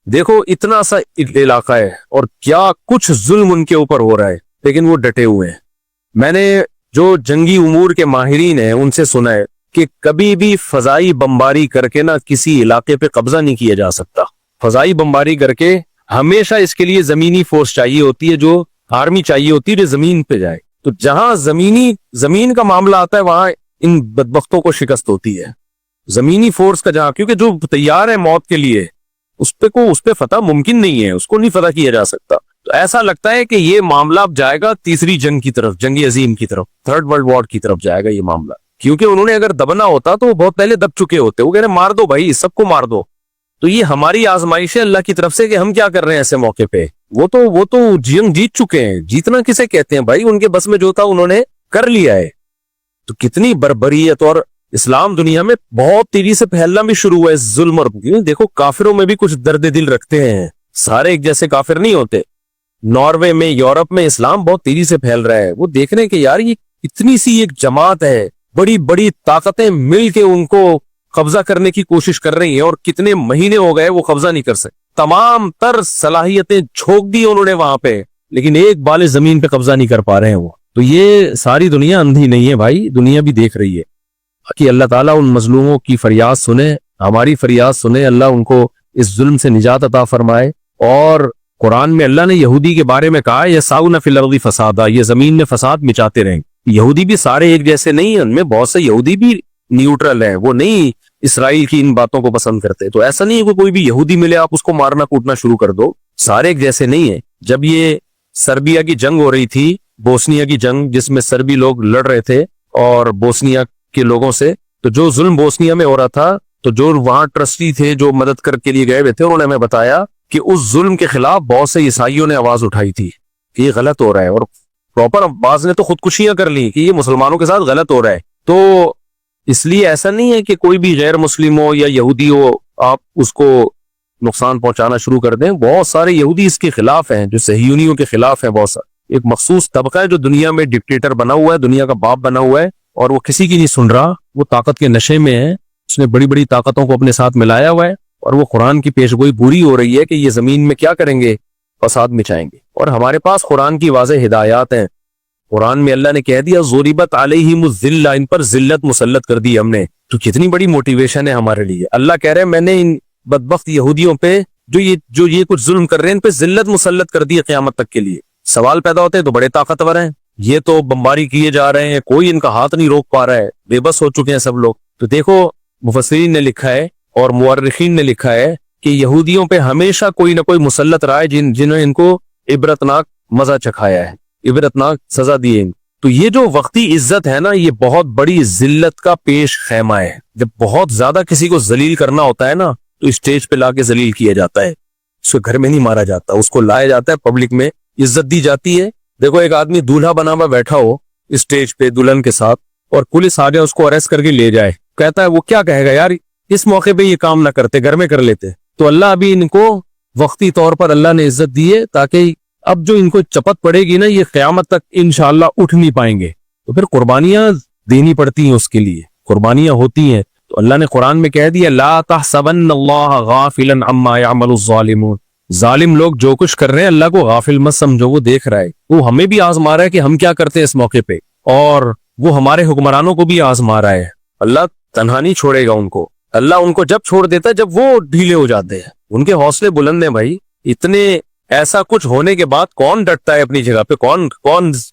دیکھو اتنا سا علاقہ ہے اور کیا کچھ ظلم ان کے اوپر ہو رہا ہے، لیکن وہ ڈٹے ہوئے ہیں۔ میں نے جو جنگی امور کے ماہرین ہیں ان سے سنا ہے کہ کبھی بھی فضائی بمباری کر کے نہ کسی علاقے پہ قبضہ نہیں کیا جا سکتا۔ فضائی بمباری کر کے ہمیشہ اس کے لیے زمینی فورس چاہیے ہوتی ہے، جو آرمی چاہیے ہوتی ہے جو زمین پہ جائے۔ تو جہاں زمین کا معاملہ آتا ہے وہاں ان بدبختوں کو شکست ہوتی ہے۔ زمینی فورس کا جہاں، کیونکہ جو تیار ہے موت کے لیے اس پہ فتح ممکن نہیں ہے، اس کو نہیں فتح کیا جا سکتا۔ تو ایسا لگتا ہے کہ یہ معاملہ اب جائے گا تیسری جنگ کی طرف، جنگ عظیم کی طرف، تھرڈ ورلڈ وار کی طرف جائے گا یہ معاملہ، کیونکہ انہوں نے اگر دبنا ہوتا تو وہ بہت پہلے دب چکے ہوتے۔ وہ کہہ رہے مار دو بھائی، سب کو مار دو۔ تو یہ ہماری آزمائش ہے اللہ کی طرف سے کہ ہم کیا کر رہے ہیں ایسے موقع پہ۔ وہ تو جنگ جیت چکے ہیں، جیتنا کسے کہتے ہیں بھائی، ان کے بس میں جو تھا انہوں نے کر لیا ہے۔ تو کتنی بربریت، اور اسلام دنیا میں بہت تیزی سے پھیلنا بھی شروع ہوا ہے ظلم۔ اور دیکھو کافروں میں بھی کچھ درد دل رکھتے ہیں، سارے ایک جیسے کافر نہیں ہوتے۔ ناروے میں، یورپ میں اسلام بہت تیزی سے پھیل رہا ہے۔ وہ دیکھ رہے ہیں کہ یار یہ اتنی سی ایک جماعت ہے، بڑی بڑی طاقتیں مل کے ان کو قبضہ کرنے کی کوشش کر رہی ہیں، اور کتنے مہینے ہو گئے وہ قبضہ نہیں کر سکتے۔ تمام تر صلاحیتیں جھونک دی انہوں نے وہاں پہ، لیکن ایک بال زمین پہ قبضہ نہیں کر پا رہے ہیں وہ۔ تو یہ ساری دنیا اندھی نہیں ہے بھائی، دنیا بھی دیکھ رہی ہے کہ اللہ تعالیٰ ان مظلوموں کی فریاد سنے، ہماری فریاد سنے، اللہ ان کو اس ظلم سے نجات عطا فرمائے۔ اور قرآن میں اللہ نے یہودی کے بارے میں کہا یسعون فی الارض فسادا، یہ زمین میں فساد مچاتے رہیں۔ یہودی بھی سارے ایک جیسے نہیں ہیں، ان میں بہت سے یہودی بھی نیوٹرل ہیں، وہ نہیں اسرائیل کی ان باتوں کو پسند کرتے۔ تو ایسا نہیں ہے کہ کوئی بھی یہودی ملے آپ اس کو مارنا کوٹنا شروع کر دو، سارے ایک جیسے نہیں ہیں۔ جب یہ سربیا کی جنگ ہو رہی تھی، بوسنیا کی جنگ جس میں سربی لوگ لڑ رہے تھے اور بوسنیا کے لوگوں سے، تو جو ظلم بوسنیا میں ہو رہا تھا، تو جو وہاں ٹرسٹی تھے جو مدد کر کے لیے گئے ہوئے تھے، انہوں نے ہمیں بتایا کہ اس ظلم کے خلاف بہت سے عیسائیوں نے آواز اٹھائی تھی کہ یہ غلط ہو رہا ہے، اور پراپر بعض نے تو خودکشیاں کر لی کہ یہ مسلمانوں کے ساتھ غلط ہو رہا ہے۔ تو اس لیے ایسا نہیں ہے کہ کوئی بھی غیر مسلم ہو یا یہودی ہو آپ اس کو نقصان پہنچانا شروع کر دیں۔ بہت سارے یہودی اس کے خلاف ہیں، جو صہیونیوں کے خلاف ہیں۔ بہت سارے ایک مخصوص طبقہ ہے جو دنیا میں ڈکٹیٹر بنا ہوا ہے، دنیا کا باپ بنا ہوا ہے، اور وہ کسی کی نہیں سن رہا، وہ طاقت کے نشے میں ہے، اس نے بڑی بڑی طاقتوں کو اپنے ساتھ ملایا ہوا ہے، اور وہ قرآن کی پیشگوئی پوری ہو رہی ہے کہ یہ زمین میں کیا کریں گے، فساد مچائیں گے۔ اور ہمارے پاس قرآن کی واضح ہدایات ہیں۔ قرآن میں اللہ نے کہہ دیا ضربت علیہم الذلہ، ان پر ذلت مسلط کر دی ہم نے۔ تو کتنی بڑی موٹیویشن ہے ہمارے لیے۔ اللہ کہہ رہے ہیں میں نے ان بدبخت یہودیوں پہ جو یہ کچھ ظلم کر رہے ہیں ان پہ ذلت مسلط کر دی ہے قیامت تک کے لیے۔ سوال پیدا ہوتے ہیں تو بڑے طاقتور ہیں، یہ تو بمباری کیے جا رہے ہیں، کوئی ان کا ہاتھ نہیں روک پا رہا ہے، بے بس ہو چکے ہیں سب لوگ۔ تو دیکھو مفسرین نے لکھا ہے اور مورخین نے لکھا ہے کہ یہودیوں پہ ہمیشہ کوئی نہ کوئی مسلط رہا ہے جنہوں نے ان کو عبرتناک مزہ چکھایا ہے، عبرتناک سزا دی ہے۔ تو یہ جو وقتی عزت ہے نا، یہ بہت بڑی ذلت کا پیش خیمہ ہے۔ جب بہت زیادہ کسی کو ذلیل کرنا ہوتا ہے نا، تو اسٹیج پہ لا کے ذلیل کیا جاتا ہے، اس کو گھر میں نہیں مارا جاتا، اس کو لایا جاتا ہے، پبلک میں عزت دی جاتی ہے۔ دیکھو ایک آدمی دولہا بنا ہوا بیٹھا ہو اسٹیج پہ دلہن کے ساتھ، اور پولیس آ جائے اس کو اریسٹ کر کے لے جائے، کہتا ہے وہ کیا کہے گا یار اس موقع پہ یہ کام نہ کرتے، گھر میں کر لیتے۔ تو اللہ ابھی ان کو وقتی طور پر اللہ نے عزت دی ہے، تاکہ اب جو ان کو چپت پڑے گی نا، یہ قیامت تک انشاءاللہ اٹھ نہیں پائیں گے۔ تو پھر قربانیاں دینی پڑتی ہیں، اس کے لیے قربانیاں ہوتی ہیں۔ تو اللہ نے قرآن میں کہہ دیا لا تحسبن اللہ غافلا عما يعمل الظالمون، ظالم لوگ جو کچھ کر رہے ہیں اللہ کو غافل مت سمجھو، وہ دیکھ رہا ہے، وہ ہمیں بھی آزما رہا ہے کہ ہم کیا کرتے ہیں اس موقع پہ، اور وہ ہمارے حکمرانوں کو بھی آزما رہا ہے۔ اللہ تنہا نہیں چھوڑے گا ان کو، اللہ ان کو جب چھوڑ دیتا ہے جب وہ ڈھیلے ہو جاتے ہیں۔ ان کے حوصلے بلند ہیں بھائی، اتنے ایسا کچھ ہونے کے بعد کون ڈٹتا ہے اپنی جگہ پہ، کون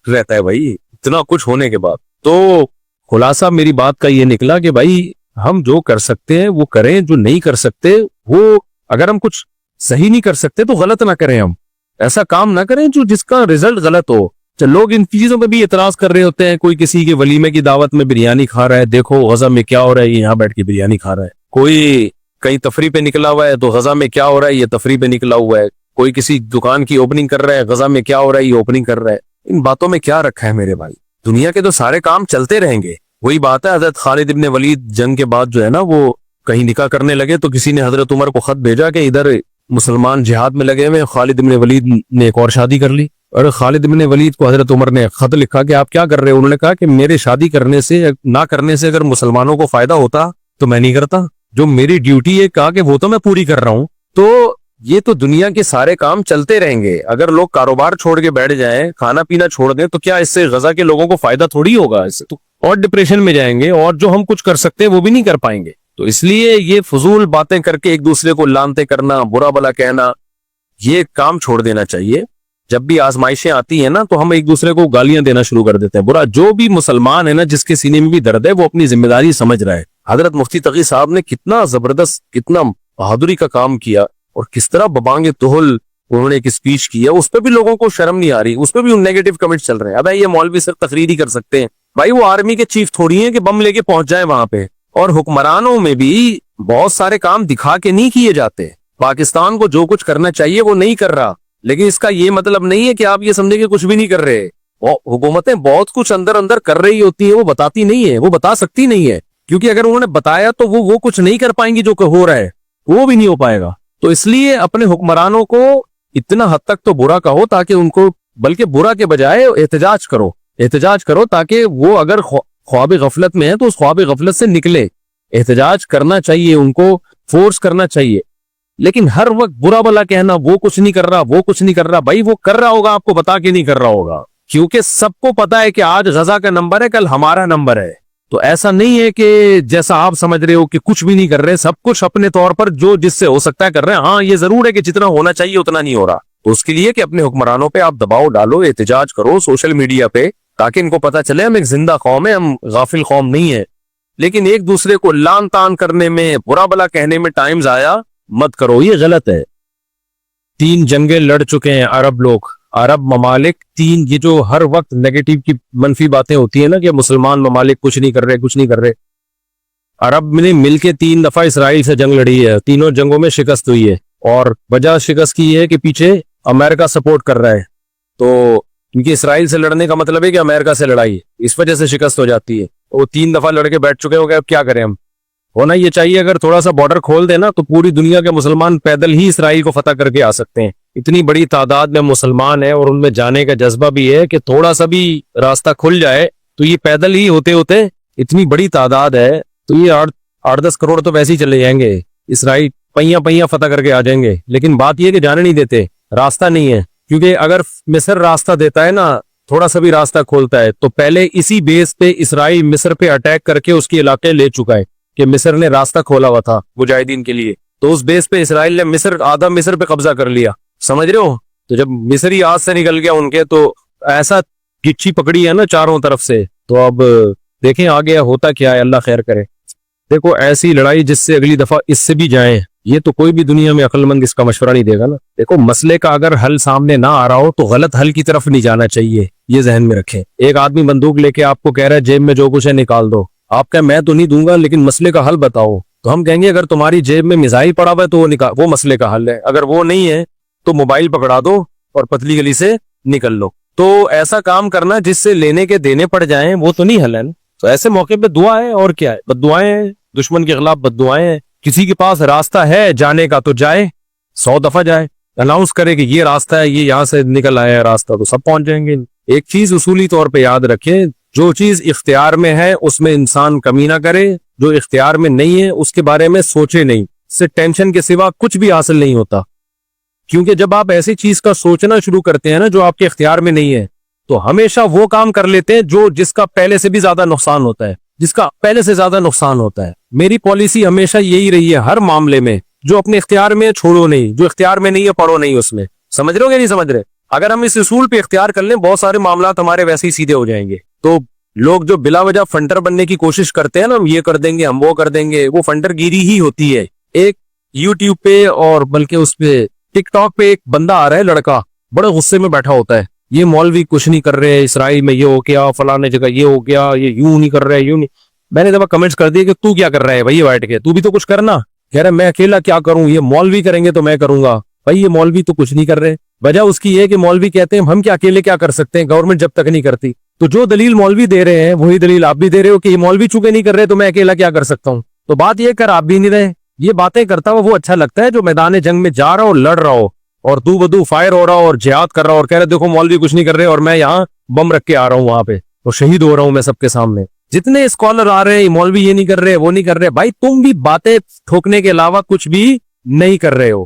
رہتا ہے بھائی اتنا کچھ ہونے کے بعد۔ تو خلاصہ میری بات کا یہ نکلا کہ بھائی ہم جو کر سکتے ہیں وہ کریں، جو نہیں کر سکتے وہ، اگر ہم کچھ صحیح نہیں کر سکتے تو غلط نہ کریں، ہم ایسا کام نہ کریں جو جس کا رزلٹ غلط ہو۔ لوگ ان چیزوں پہ بھی اعتراض کر رہے ہوتے ہیں، کوئی کسی کے ولیمے کی دعوت میں بریانی کھا رہا ہے، دیکھو غزہ میں کیا ہو رہا ہے، یہ یہاں بیٹھ کے بریانی کھا رہا ہے، کوئی کہیں تفریح پہ نکلا ہوا ہے تو غزہ میں کیا ہو رہا ہے، یہ تفریح پہ نکلا ہوا ہے، کوئی کسی دکان کی اوپننگ کر رہا ہے، غزہ میں کیا ہو رہا ہے، یہ اوپننگ کر رہا ہے۔ ان باتوں میں کیا رکھا ہے میرے بھائی، دنیا کے تو سارے کام چلتے رہیں گے۔ وہی بات ہے حضرت خالد ابن ولید جنگ کے بعد جو ہے نا، وہ کہیں نکاح کرنے لگے تو کسی نے حضرت عمر کو خط بھیجا کہ ادھر مسلمان جہاد میں لگے ہوئے، خالد ابن ولید نے ایک اور شادی کر لی، اور خالد ابن ولید کو حضرت عمر نے خط لکھا کہ آپ کیا کر رہے ہو؟ انہوں نے کہا کہ میرے شادی کرنے سے نہ کرنے سے اگر مسلمانوں کو فائدہ ہوتا تو میں نہیں کرتا، جو میری ڈیوٹی ہے کہا کہ وہ تو میں پوری کر رہا ہوں۔ تو یہ تو دنیا کے سارے کام چلتے رہیں گے. اگر لوگ کاروبار چھوڑ کے بیٹھ جائیں, کھانا پینا چھوڑ دیں, تو کیا اس سے غزہ کے لوگوں کو فائدہ تھوڑی ہوگا؟ اس سے تو اور ڈپریشن میں جائیں گے, اور جو ہم کچھ کر سکتے ہیں وہ بھی نہیں کر پائیں گے. تو اس لیے یہ فضول باتیں کر کے ایک دوسرے کو لانتے کرنا, برا بلا کہنا, یہ کام چھوڑ دینا چاہیے. جب بھی آزمائشیں آتی ہیں نا, تو ہم ایک دوسرے کو گالیاں دینا شروع کر دیتے ہیں. برا, جو بھی مسلمان ہے نا, جس کے سینے میں بھی درد ہے, وہ اپنی ذمہ داری سمجھ رہا ہے. حضرت مفتی تقی صاحب نے کتنا زبردست, کتنا بہادری کا کام کیا, اور کس طرح ببانگ توہل انہوں نے ایک اسپیچ کیا. اس پہ بھی لوگوں کو شرم نہیں آ رہی, اس پہ بھی نیگیٹو کمنٹس چل رہے ہیں. ابے یہ مولوی صرف تقریر ہی کر سکتے ہیں. بھائی وہ آرمی کے چیف تھوڑی ہیں کہ بم لے کے پہنچ جائیں وہاں پہ. اور حکمرانوں میں بھی بہت سارے کام دکھا کے نہیں کیے جاتے. پاکستان کو جو کچھ کرنا چاہیے وہ نہیں کر رہا, لیکن اس کا یہ مطلب نہیں ہے کہ آپ یہ سمجھیں کہ کچھ بھی نہیں کر رہے. حکومتیں بہت کچھ اندر اندر کر رہی ہوتی ہیں, وہ بتاتی نہیں ہے, وہ بتا سکتی نہیں ہے, کیونکہ اگر انہوں نے بتایا تو وہ کچھ نہیں کر پائیں گی جو کہ ہو رہا ہے, وہ بھی نہیں ہو پائے گا. تو اس لیے اپنے حکمرانوں کو اتنا حد تک تو برا کہو تاکہ ان کو, بلکہ برا کے بجائے احتجاج کرو تاکہ وہ اگر خواب غفلت میں ہے تو اس خواب غفلت سے نکلے. احتجاج کرنا چاہیے, ان کو فورس کرنا چاہیے, لیکن ہر وقت برا بلا کہنا, وہ کچھ نہیں کر رہا, وہ کچھ نہیں کر رہا. بھائی وہ کر رہا ہوگا, آپ کو بتا کے نہیں کر رہا ہوگا, کیونکہ سب کو پتا ہے کہ آج غزہ کا نمبر ہے, کل ہمارا نمبر ہے. تو ایسا نہیں ہے کہ جیسا آپ سمجھ رہے ہو کہ کچھ بھی نہیں کر رہے, سب کچھ اپنے طور پر جو جس سے ہو سکتا ہے کر رہے ہیں. ہاں یہ ضرور ہے کہ جتنا ہونا چاہیے اتنا نہیں ہو رہا, تو اس کے لیے کہ اپنے حکمرانوں پہ آپ دباؤ ڈالو, احتجاج کرو سوشل میڈیا پہ, تاکہ ان کو پتا چلے ہم ایک زندہ قوم ہے, ہم غافل قوم نہیں ہے. لیکن ایک دوسرے کو لان تان کرنے میں, برا بلا کہنے میں ٹائم ضائع مت کرو, یہ غلط ہے. 3 جنگیں لڑ چکے ہیں عرب لوگ, عرب ممالک 3. یہ جو ہر وقت نیگیٹو کی منفی باتیں ہوتی ہیں نا کہ مسلمان ممالک کچھ نہیں کر رہے, عرب نے مل کے 3 دفعہ اسرائیل سے جنگ لڑی ہے, تینوں جنگوں میں شکست ہوئی ہے, اور وجہ شکست کی ہے کہ پیچھے امریکہ سپورٹ کر رہا ہے. تو کیونکہ اسرائیل سے لڑنے کا مطلب ہے کہ امریکہ سے لڑائی, اس وجہ سے شکست ہو جاتی ہے. وہ 3 دفعہ لڑ کے بیٹھ چکے ہو گئے, اب کیا کریں ہم. ہونا یہ چاہیے اگر تھوڑا سا بارڈر کھول دینا تو پوری دنیا کے مسلمان پیدل ہی اسرائیل کو فتح کر کے آ سکتے ہیں. اتنی بڑی تعداد میں مسلمان ہیں, اور ان میں جانے کا جذبہ بھی ہے کہ تھوڑا سا بھی راستہ کھل جائے تو یہ پیدل ہی ہوتے اتنی بڑی تعداد ہے, تو یہ 8-10 کروڑ تو ویسے ہی چلے جائیں گے. اسرائیل پہیاں فتح کر کے آ جائیں گے. لیکن بات یہ کہ جانے نہیں دیتے, راستہ نہیں ہے. کیونکہ اگر مصر راستہ دیتا ہے نا, تھوڑا سا بھی راستہ کھولتا ہے, تو پہلے اسی بیس پہ اسرائیل مصر پہ اٹیک کر کے اس کے علاقے لے چکا ہے کہ مصر نے راستہ کھولا ہوا تھا مجاہدین کے لیے. تو اس بیس پہ اسرائیل نے آدھا مصر پہ قبضہ کر لیا, سمجھ رہے ہو. تو جب مصری ہاتھ سے نکل گیا ان کے, تو ایسا گچھی پکڑی ہے نا چاروں طرف سے. تو اب دیکھیں آگے ہوتا کیا ہے, اللہ خیر کرے. دیکھو ایسی لڑائی جس سے اگلی دفعہ اس سے بھی جائیں, یہ تو کوئی بھی دنیا میں عقل مند اس کا مشورہ نہیں دے گا نا. دیکھو مسئلے کا اگر حل سامنے نہ آ رہا ہو تو غلط حل کی طرف نہیں جانا چاہیے, یہ ذہن میں رکھیں. ایک آدمی بندوق لے کے آپ کو کہہ رہا ہے جیب میں جو کچھ ہے نکال دو, آپ کہیں میں تو نہیں دوں گا لیکن مسئلے کا حل بتاؤ, تو ہم کہیں گے اگر تمہاری جیب میں میزائل پڑا ہوا ہے تو وہ مسئلے کا حل ہے, اگر وہ نہیں ہے تو موبائل پکڑا دو اور پتلی گلی سے نکل لو. تو ایسا کام کرنا جس سے لینے کے دینے پڑ جائیں وہ تو نہیں حل ہے. تو ایسے موقع پہ دعا ہے, اور کیا ہے, بد دعائیں ہیں, دشمن کے خلاف بد دعائیں ہیں. کسی کے پاس راستہ ہے جانے کا تو جائے, 100 دفعہ جائے, اناؤنس کرے کہ یہ راستہ ہے, یہ یہاں سے نکل آیا ہے راستہ, تو سب پہنچ جائیں گے. ایک چیز اصولی طور پہ یاد رکھیں, جو چیز اختیار میں ہے اس میں انسان کمی نہ کرے, جو اختیار میں نہیں ہے اس کے بارے میں سوچے نہیں. اس سے ٹینشن کے سوا کچھ بھی حاصل نہیں ہوتا. کیونکہ جب آپ ایسی چیز کا سوچنا شروع کرتے ہیں نا جو آپ کے اختیار میں نہیں ہے, تو ہمیشہ وہ کام کر لیتے ہیں جس کا پہلے سے بھی زیادہ نقصان ہوتا ہے. میری پالیسی ہمیشہ یہی رہی ہے ہر معاملے میں, جو اپنے اختیار میں چھوڑو نہیں, جو اختیار میں نہیں ہے پڑھو نہیں اس میں. سمجھ رہے ہو کہ نہیں سمجھ رہے؟ اگر ہم اس اصول پہ اختیار کر لیں بہت سارے معاملات ہمارے ویسے ہی سیدھے ہو جائیں گے. تو لوگ جو بلا وجہ فنڈر بننے کی کوشش کرتے ہیں نا, ہم یہ کر دیں گے, ہم وہ کر دیں گے, وہ فنڈر گیری ہی ہوتی ہے. ایک یوٹیوب پہ اور بلکہ اس پہ ٹک ٹاک پہ ایک بندہ آ رہا ہے, لڑکا بڑے غصے میں بیٹھا ہوتا ہے, یہ مولوی کچھ نہیں کر رہے, اسرائیل میں یہ ہو گیا, فلانے جگہ یہ ہو گیا, یہ یوں نہیں کر رہے, یوں نہیں. میں نے دفعہ کمنٹس کر دی کہ تو کیا کر رہا ہے بھائی بیٹھ کے, تو بھی تو کچھ کرنا. کہہ رہا میں اکیلا کیا کروں, یہ مولوی کریں گے تو میں کروں گا. بھائی یہ مولوی تو کچھ نہیں کر رہے. وجہ اس کی یہ کہ مولوی کہتے ہیں ہم کیا اکیلے کیا کر سکتے ہیں, گورنمنٹ جب تک نہیں کرتی. تو جو دلیل مولوی دے رہے ہیں وہی دلیل آپ بھی دے رہے ہو کہ یہ مولوی چونکہ نہیں کر رہے تو میں اکیلا کیا کر سکتا ہوں. تو بات یہ کر آپ بھی نہیں رہے. یہ باتیں کرتا ہوا وہ اچھا لگتا ہے جو میدان جنگ میں جا رہا ہو, لڑ رہا ہو, اور دو بدو فائر ہو رہا ہو اور جہاد کر رہا ہو, اور کہہ رہے دیکھو مولوی کچھ نہیں کر رہے اور میں یہاں بم رکھ کے آ رہا ہوں وہاں پہ, اور شہید ہو رہا ہوں میں سب کے سامنے. جتنے اسکالر آ رہے ہیں مولوی یہ نہیں کر رہے وہ نہیں کر رہے, بھائی تم بھی باتیں ٹھوکنے کے علاوہ کچھ بھی نہیں کر رہے ہو.